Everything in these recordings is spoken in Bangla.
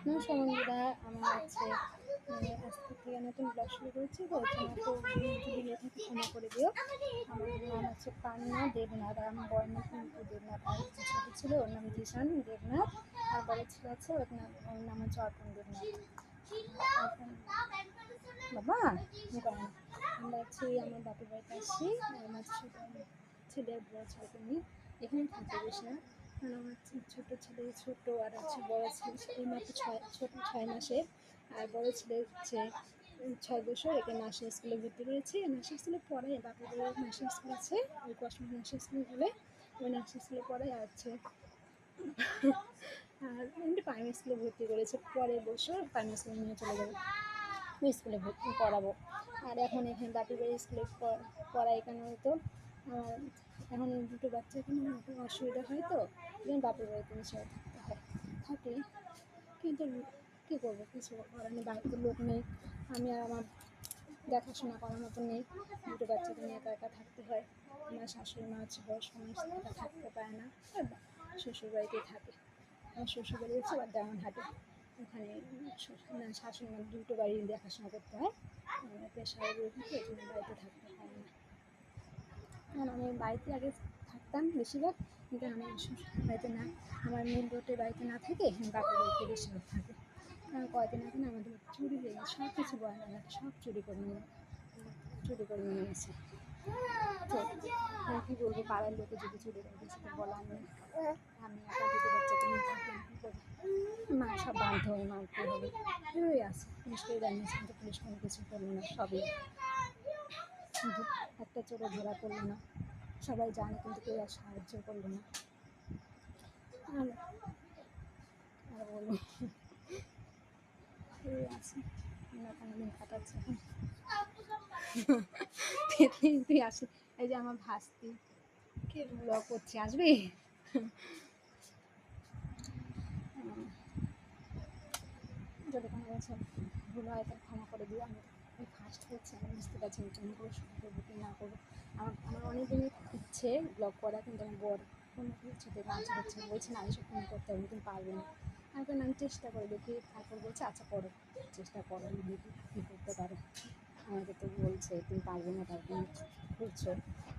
নমস্কার বন্ধুরা, আমার হচ্ছে আজকে থেকে নতুন ব্লগ শুরু করেছি। তো একটু যদি লেখা ক্ষমা করে দিও। আমার নাম হচ্ছে পান্না দেবনাথ। আর আমার বড় নাম পিন্টু দেবনাথ। আর ছোটো ছিল ওর নাম জিশান দেবনাথ। আর বড় ছিল আছে ওর নাম হচ্ছে অর্পণ দেবনাথ। বাবা আমরা হচ্ছে আমার বাপের বাড়িতে আসছি। আমার ছেলের বড় ছেলেকে নিয়ে এখানে থাকতে বেশি না। কারণ আমার ছোটো ছেলে ছোটো, আর হচ্ছে বড়ো ছেলে এই মাত্র ছোটো 6 মাসের। আর বড়ো ছেলে হচ্ছে 6 বছর। একে নার্সিং স্কুলে ভর্তি করেছি। নার্সিং স্কুলে পড়ায়, বাপের বাড়ির নার্সিং স্কুল আছে, ওই কসমো নার্সিং স্কুল বলে ওই নার্সিং স্কুলে পড়ায়। আর হচ্ছে আর এমনি প্রাইমারি স্কুলে ভর্তি করেছে। পরের বছর প্রাইমারি স্কুলে নিয়ে চলে যাবে, ওই স্কুলে ভর্তি করাবো। আর এখন এখানে বাপের বাড়ির স্কুলে পড়াই কেন হতো। আর এখন দুটো বাচ্চা এখানে একটু অসুবিধা হয়, তো এখন বাপের বাড়িতে বেশি থাকতে হয়। থাকি কিন্তু কী করবো, কিছু করার নেই, বাড়িতে লোক নেই। আমি আর আমার দেখাশোনা করার মতো নেই। দুটো বাচ্চাকে নিয়ে একা একা থাকতে হয়। আমার শাশুড়ি মা আছে, বয়স্ক মানুষ, একা থাকতে পারে না, শ্বশুরবাড়িতেই থাকে। আমার শ্বশুরবাড়ি হচ্ছে আবার দেওয়ানহাটে। ওখানে শাশুড়ি মা দুটো বাড়ি দেখাশোনা করতে হয়। পেশায় রোগী, তো এই জন্য বাড়িতে থাকতে হয় না। কারণ আমি বাড়িতে আগে থাকতাম বেশিরভাগ, কিন্তু আমি শ্বশুর বাড়িতে না, আমার মেন রোডের বাড়িতে না থেকে বাপের বাড়িতে বেশিরভাগ থাকে। কারণ কয়েকদিন আগে না আমাদের চুরি হয়ে গেছে, সব কিছু গয়না সব চুরি করে নিয়ে গেছে। তো কী বলবো, পাড়ার লোকে যদি চুরি করে গেছে তো বলার নেই। আমি একা দুটো বাচ্চাকে নিয়ে থাকলাম, কী করবো, মা সব বাধ্য হয়ে মারতে হবে। এভাবেই আছে, পুলিশকে জানিয়েছে কিন্তু পুলিশ কোনো কিছু করলো না। সবই কিন্তু একটা চোরে ধরা পড়লো না। সবাই জানে কিন্তু কেউ আর সাহায্য করলো না। আর আর বলবো, এই আছে দিন কাটাচ্ছে এখন তুই আসি। এই যে আমার ভাস্তি কে ব্লগ করছে, আসবি? যদি কোনো বলছে ভুল হয় তাহলে ক্ষমা করে দিও। আমি ফার্স্ট হচ্ছে, আমি বুঝতে পারছি আমি কেমন করে শুরু করবো কি না করবো। আমার অনেক দিনই ইচ্ছে ব্লগ করা, কিন্তু আমার বর কোনো কিছুতে রাজি হচ্ছে না, বলছে না এইসব ফোন করতে হবে, তুমি পারবে না। আমি চেষ্টা করে দেখি। তারপর বলছে আচ্ছা করো, চেষ্টা করো, দেখি কী করতে পারো। আমাকে তো বলছে তুমি পারবে না, তারপর করছো।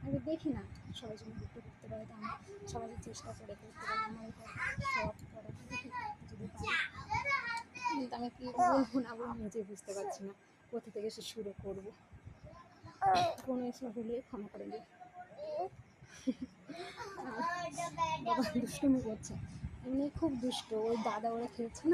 আমি দেখি না, সবাই জন্য একটু করতে পারে, তো আমি সবাই চেষ্টা করে করতে পারি। আমার এটা সব করা দেখি যদি পারি। কিন্তু আমি কী বলবো না বলবো নিজেই বুঝতে পারছি না কোথা থেকে সে শুরু করবো। কোনো এসব হলে ক্ষমা করে দিই। বাবা দুষ্টুমি করছে, এমনি খুব দুষ্ট। ওই দাদা ওরা খেলছে না।